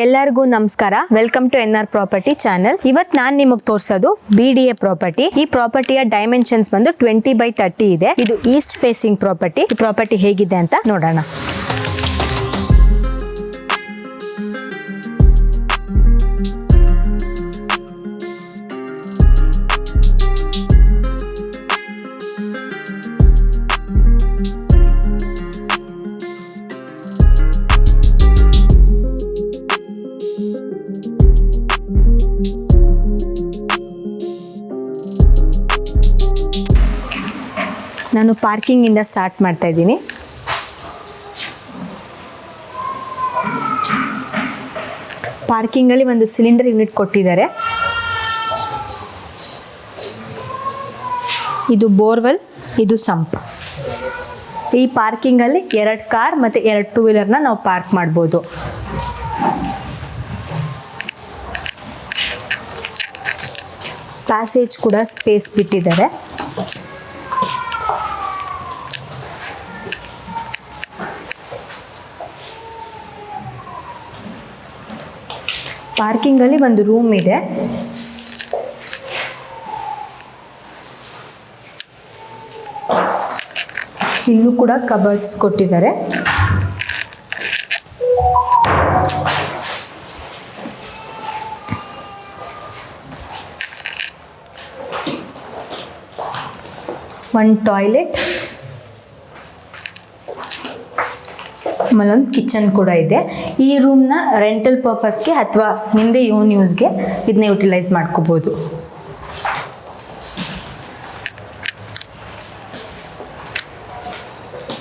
ಎಲ್ಲರಿಗೂ ನಮಸ್ಕಾರ. Welcome to NR property channel. ಇವತ್ತು ನಾನು ನಿಮಗೆ ತೋರಿಸೋದು BDA ಪ್ರಾಪರ್ಟಿ. ಈ ಪ್ರಾಪರ್ಟಿಯ ಡೈಮೆನ್ಷನ್ಸ್ ಬಂದು 20x30 ಇದೆ. ಇದು ಈಸ್ಟ್ ಫೇಸಿಂಗ್ ಪ್ರಾಪರ್ಟಿ. ಈ ಪ್ರಾಪರ್ಟಿ ಹೇಗಿದೆ ಅಂತ ನೋಡೋಣ. ನಾನು ಪಾರ್ಕಿಂಗ್ ಇಂದ ಸ್ಟಾರ್ಟ್ ಮಾಡ್ತಾ ಇದ್ದೀನಿ. ಪಾರ್ಕಿಂಗ್ ಅಲ್ಲಿ ಒಂದು ಸಿಲಿಂಡರ್ ಯೂನಿಟ್ ಕೊಟ್ಟಿದ್ದಾರೆ. ಇದು ಬೋರ್ವೆಲ್, ಇದು ಸಂಪ್. ಈ ಪಾರ್ಕಿಂಗ್ ಅಲ್ಲಿ 2 ಕಾರ್ ಮತ್ತೆ 2 ಟೂ ವೀಲರ್ನ ನಾವು ಪಾರ್ಕ್ ಮಾಡ್ಬೋದು. ಪ್ಯಾಸೇಜ್ ಕೂಡ ಸ್ಪೇಸ್ ಬಿಟ್ಟಿದ್ದಾರೆ. ಪಾರ್ಕಿಂಗ್ ಅಲ್ಲಿ ಒಂದು ರೂಮ್ ಇದೆ. ಇಲ್ಲೂ ಕೂಡ ಕಬರ್ಡ್ಸ್ ಕೊಟ್ಟಿದ್ದಾರೆ. ಒಂದು ಟಾಯ್ಲೆಟ್, ಆಮೇಲೆ ಒಂದು ಕಿಚನ್ ಕೂಡ ಇದೆ. ಈ ರೂಮ್ನ ರೆಂಟಲ್ ಪರ್ಪಸ್ಗೆ ಅಥವಾ ನಿಮ್ಮದೇ ಓನ್ ಯೂಸ್ಗೆ ಇದನ್ನ ಯುಟಿಲೈಸ್ ಮಾಡ್ಕೋಬೋದು.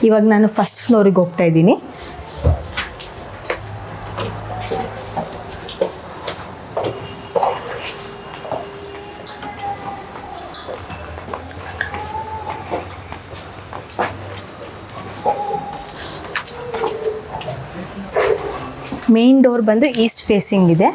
ಇವಾಗ ನಾನು ಫಸ್ಟ್ ಫ್ಲೋರಿಗೆ ಹೋಗ್ತಾ ಇದ್ದೀನಿ. ಮೇನ್ ಡೋರ್ ಬಂದು ಈಸ್ಟ್ ಫೇಸಿಂಗ್ ಇದೆ.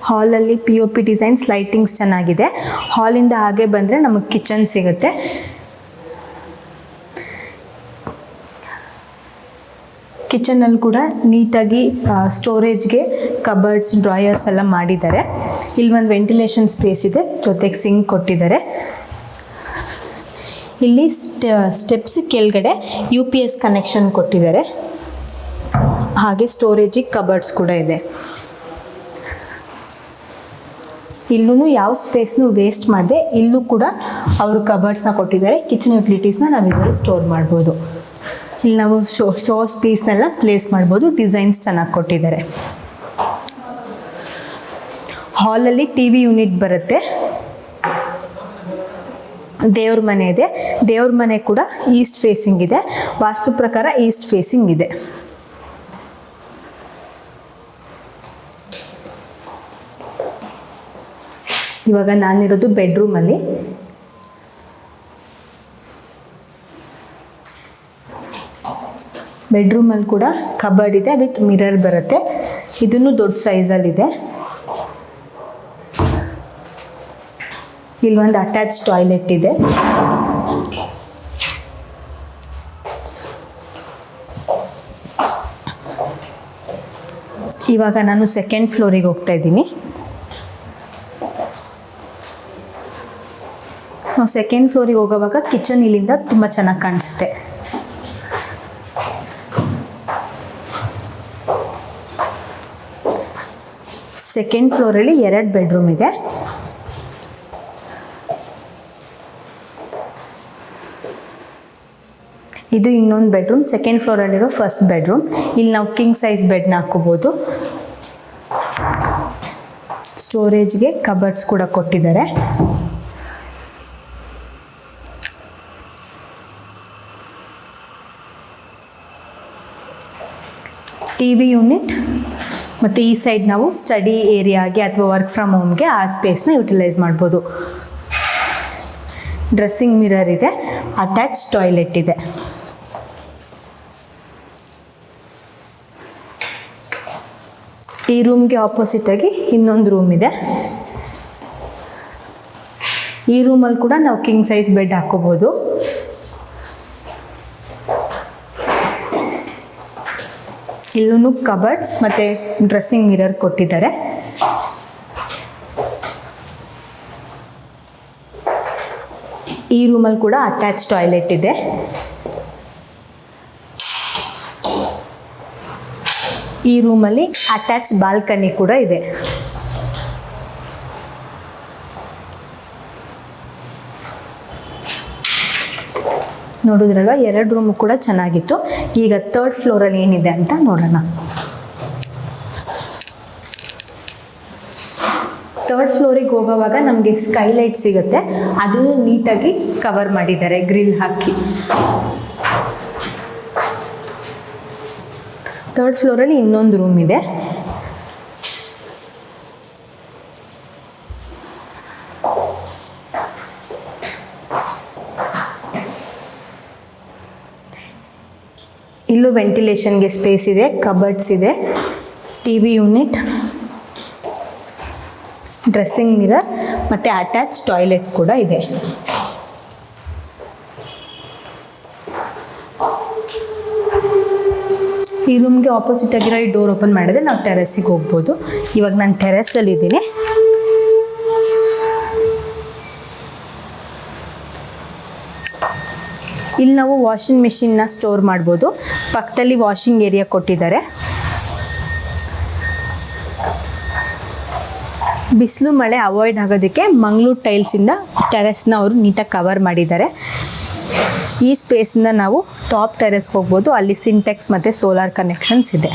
ಹಾಲಲ್ಲಿ POP ಡಿಸೈನ್ಸ್, ಲೈಟಿಂಗ್ಸ್ ಚೆನ್ನಾಗಿದೆ. ಹಾಲಿಂದ ಹಾಗೆ ಬಂದರೆ ನಮಗೆ ಕಿಚನ್ ಸಿಗುತ್ತೆ. ಕಿಚನಲ್ಲಿ ಕೂಡ ನೀಟಾಗಿ ಸ್ಟೋರೇಜ್ಗೆ ಕಬರ್ಡ್ಸ್, ಡ್ರಾಯರ್ಸ್ ಎಲ್ಲ ಮಾಡಿದ್ದಾರೆ. ಇಲ್ಲಿ ಒಂದು ವೆಂಟಿಲೇಷನ್ ಸ್ಪೇಸ್ ಇದೆ, ಜೊತೆಗೆ ಸಿಂಕ್ ಕೊಟ್ಟಿದ್ದಾರೆ. ಇಲ್ಲಿ ಸ್ಟೆಪ್ಸ್ ಕೆಳಗಡೆ UPS ಕನೆಕ್ಷನ್ ಕೊಟ್ಟಿದ್ದಾರೆ. ಹಾಗೆ ಸ್ಟೋರೇಜಿಗೆ ಕಬರ್ಡ್ಸ್ ಕೂಡ ಇದೆ. ಇಲ್ಲೂ ಯಾವ ಸ್ಪೇಸ್ನೂ ವೇಸ್ಟ್ ಮಾಡದೆ ಇಲ್ಲೂ ಕೂಡ ಅವರು ಕಬರ್ಡ್ಸ್ನ ಕೊಟ್ಟಿದ್ದಾರೆ. ಕಿಚನ್ ಯುಟಿಲಿಟೀಸ್ನ ನಾವು ಇದರಲ್ಲಿ ಸ್ಟೋರ್ ಮಾಡ್ಬೋದು. ಇಲ್ಲಿ ನಾವು ಸೋಸ್ ಪೀಸ್ನೆಲ್ಲ ಪ್ಲೇಸ್ ಮಾಡ್ಬೋದು. ಡಿಸೈನ್ಸ್ ಚೆನ್ನಾಗಿ ಕೊಟ್ಟಿದ್ದಾರೆ. ಹಾಲಲ್ಲಿ TV ಯೂನಿಟ್ ಬರುತ್ತೆ. ದೇವ್ರ ಮನೆ ಇದೆ. ದೇವ್ರ ಮನೆ ಕೂಡ ಈಸ್ಟ್ ಫೇಸಿಂಗ್ ಇದೆ. ವಾಸ್ತು ಪ್ರಕಾರ ಈಸ್ಟ್ ಫೇಸಿಂಗ್ ಇದೆ. ಇವಾಗ ನಾನಿರೋದು ಬೆಡ್ರೂಮಲ್ಲಿ. ಬೆಡ್ರೂಮಲ್ಲಿ ಕೂಡ ಕಬರ್ಡ್ ಇದೆ ವಿತ್ ಮಿರರ್ ಬರುತ್ತೆ. ಇದನ್ನು ದೊಡ್ಡ ಸೈಜಲ್ಲಿದೆ. ಇಲ್ಲೊಂದು ಅಟ್ಯಾಚ್ ಟಾಯ್ಲೆಟ್ ಇದೆ. ಇವಾಗ ನಾನು ಸೆಕೆಂಡ್ ಫ್ಲೋರಿಗೆ ಹೋಗ್ತಾ ಇದ್ದೀನಿ. ನಾವು ಸೆಕೆಂಡ್ ಫ್ಲೋರಿಗೆ ಹೋಗೋವಾಗ ಕಿಚನ್ ಇಲ್ಲಿಂದ ತುಂಬ ಚೆನ್ನಾಗಿ ಕಾಣಿಸುತ್ತೆ. ಸೆಕೆಂಡ್ ಫ್ಲೋರಲ್ಲಿ 2 ಬೆಡ್ರೂಮ್ ಇದೆ. ಇದು ಇನ್ನೊಂದು ಬೆಡ್ರೂಮ್. ಸೆಕೆಂಡ್ ಫ್ಲೋರಲ್ಲಿರೋ ಫಸ್ಟ್ ಬೆಡ್ರೂಮ್. ಇಲ್ಲಿ ನಾವು ಕಿಂಗ್ ಸೈಜ್ ಬೆಡ್ನ ಹಾಕೋಬೋದು. ಸ್ಟೋರೇಜ್ಗೆ ಕಬರ್ಡ್ಸ್ ಕೂಡ ಕೊಟ್ಟಿದ್ದಾರೆ. TV ಯೂನಿಟ್ ಮತ್ತು ಈ ಸೈಡ್ ನಾವು ಸ್ಟಡಿ ಏರಿಯಾಗೆ ಅಥವಾ ವರ್ಕ್ ಫ್ರಮ್ ಹೋಮ್ಗೆ ಆ ಸ್ಪೇಸ್ನ ಯುಟಿಲೈಸ್ ಮಾಡ್ಬೋದು. ಡ್ರೆಸ್ಸಿಂಗ್ ಮಿರರ್ ಇದೆ, ಅಟ್ಯಾಚ್ ಟಾಯ್ಲೆಟ್ ಇದೆ. ಈ ರೂಮ್ಗೆ ಆಪೋಸಿಟಾಗಿ ಇನ್ನೊಂದು ರೂಮ್ ಇದೆ. ಈ ರೂಮಲ್ಲಿ ಕೂಡ ನಾವು ಕಿಂಗ್ ಸೈಜ್ ಬೆಡ್ ಹಾಕೋಬೋದು. ಇಲ್ಲೂ ಕಬರ್ಡ್ಸ್ ಮತ್ತು ಡ್ರೆಸ್ಸಿಂಗ್ ಮಿರರ್ ಕೊಟ್ಟಿದ್ದಾರೆ. ಈ ರೂಮಲ್ಲಿ ಕೂಡ ಅಟ್ಯಾಚ್ ಟಾಯ್ಲೆಟ್ ಇದೆ. ಈ ರೂಮಲ್ಲಿ ಅಟ್ಯಾಚ್ ಬಾಲ್ಕನಿ ಕೂಡ ಇದೆ. ನೋಡಿದ್ರಲ್ವ, 2 ರೂಮು ಕೂಡ ಚೆನ್ನಾಗಿತ್ತು. ಈಗ 3rd ಫ್ಲೋರಲ್ಲಿ ಏನಿದೆ ಅಂತ ನೋಡೋಣ. 3rd ಫ್ಲೋರಿಗೆ ಹೋಗೋವಾಗ ನಮಗೆ ಸ್ಕೈಲೈಟ್ ಸಿಗುತ್ತೆ. ಅದನ್ನು ನೀಟಾಗಿ ಕವರ್ ಮಾಡಿದ್ದಾರೆ ಗ್ರಿಲ್ ಹಾಕಿ. 3rd ಫ್ಲೋರಲ್ಲಿ ಇನ್ನೊಂದು ರೂಮ್ ಇದೆ. ಇಲ್ಲೂ ವೆಂಟಿಲೇಷನ್ಗೆ ಸ್ಪೇಸ್ ಇದೆ, ಕಬರ್ಡ್ಸ್ ಇದೆ, ಟಿವಿ ಯೂನಿಟ್, ಡ್ರೆಸ್ಸಿಂಗ್ ಮಿರರ್ ಮತ್ತು ಅಟ್ಯಾಚ್ ಟಾಯ್ಲೆಟ್ ಕೂಡ ಇದೆ. ಈ ರೂಮ್ಗೆ ಆಪೋಸಿಟ್ ಆಗಿರೋ ಈ ಡೋರ್ ಓಪನ್ ಮಾಡಿದ್ರೆ ನಾವು ಟೆರೆಸ್ಸಿಗೆ ಹೋಗ್ಬೋದು. ಇವಾಗ ನಾನು ಟೆರೆಸ್ಸಲ್ಲಿ ಇದ್ದೀನಿ. ಇಲ್ಲಿ ನಾವು ವಾಷಿಂಗ್ ಮಿಷಿನ್ನ ಸ್ಟೋರ್ ಮಾಡ್ಬೋದು. ಪಕ್ಕದಲ್ಲಿ ವಾಷಿಂಗ್ ಏರಿಯಾ ಕೊಟ್ಟಿದ್ದಾರೆ. ಬಿಸಿಲು ಮಳೆ ಅವಾಯ್ಡ್ ಆಗೋದಕ್ಕೆ ಮಂಗಳೂರು ಟೈಲ್ಸಿಂದ ಟೆರೆಸ್ನ ಅವರು ನೀಟಾಗಿ ಕವರ್ ಮಾಡಿದ್ದಾರೆ. ಈ ಸ್ಪೇಸಿಂದ ನಾವು ಟಾಪ್ ಟೆರೆಸ್ಗೆ ಹೋಗ್ಬೋದು. ಅಲ್ಲಿ ಸಿಂಟೆಕ್ಸ್ ಮತ್ತು ಸೋಲಾರ್ ಕನೆಕ್ಷನ್ಸ್ ಇದೆ.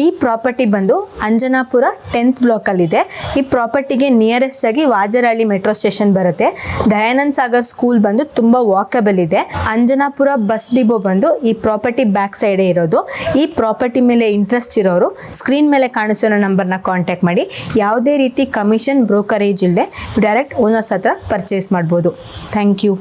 ಈ ಪ್ರಾಪರ್ಟಿ ಬಂದು ಅಂಜನಾಪುರ 10th ಬ್ಲಾಕಲ್ಲಿದೆ. ಈ ಪ್ರಾಪರ್ಟಿಗೆ ನಿಯರೆಸ್ಟ್ ಆಗಿ ವಾಜರಹಳ್ಳಿ ಮೆಟ್ರೋ ಸ್ಟೇಷನ್ ಬರುತ್ತೆ. ದಯಾನಂದ್ ಸಾಗರ್ ಸ್ಕೂಲ್ ಬಂದು ತುಂಬ ವಾಕಬಲ್ ಇದೆ. ಅಂಜನಾಪುರ ಬಸ್ ಡಿಪೋ ಬಂದು ಈ ಪ್ರಾಪರ್ಟಿ ಬ್ಯಾಕ್ ಸೈಡೇ ಇರೋದು. ಈ ಪ್ರಾಪರ್ಟಿ ಮೇಲೆ ಇಂಟ್ರೆಸ್ಟ್ ಇರೋರು ಸ್ಕ್ರೀನ್ ಮೇಲೆ ಕಾಣಿಸೋ ನಂಬರ್ನ ಕಾಂಟ್ಯಾಕ್ಟ್ ಮಾಡಿ. ಯಾವುದೇ ರೀತಿ ಕಮಿಷನ್ ಬ್ರೋಕರೇಜ್ ಇಲ್ಲದೆ ಡೈರೆಕ್ಟ್ ಓನರ್ಸ್ ಹತ್ರ ಪರ್ಚೇಸ್ ಮಾಡ್ಬೋದು. Thank you.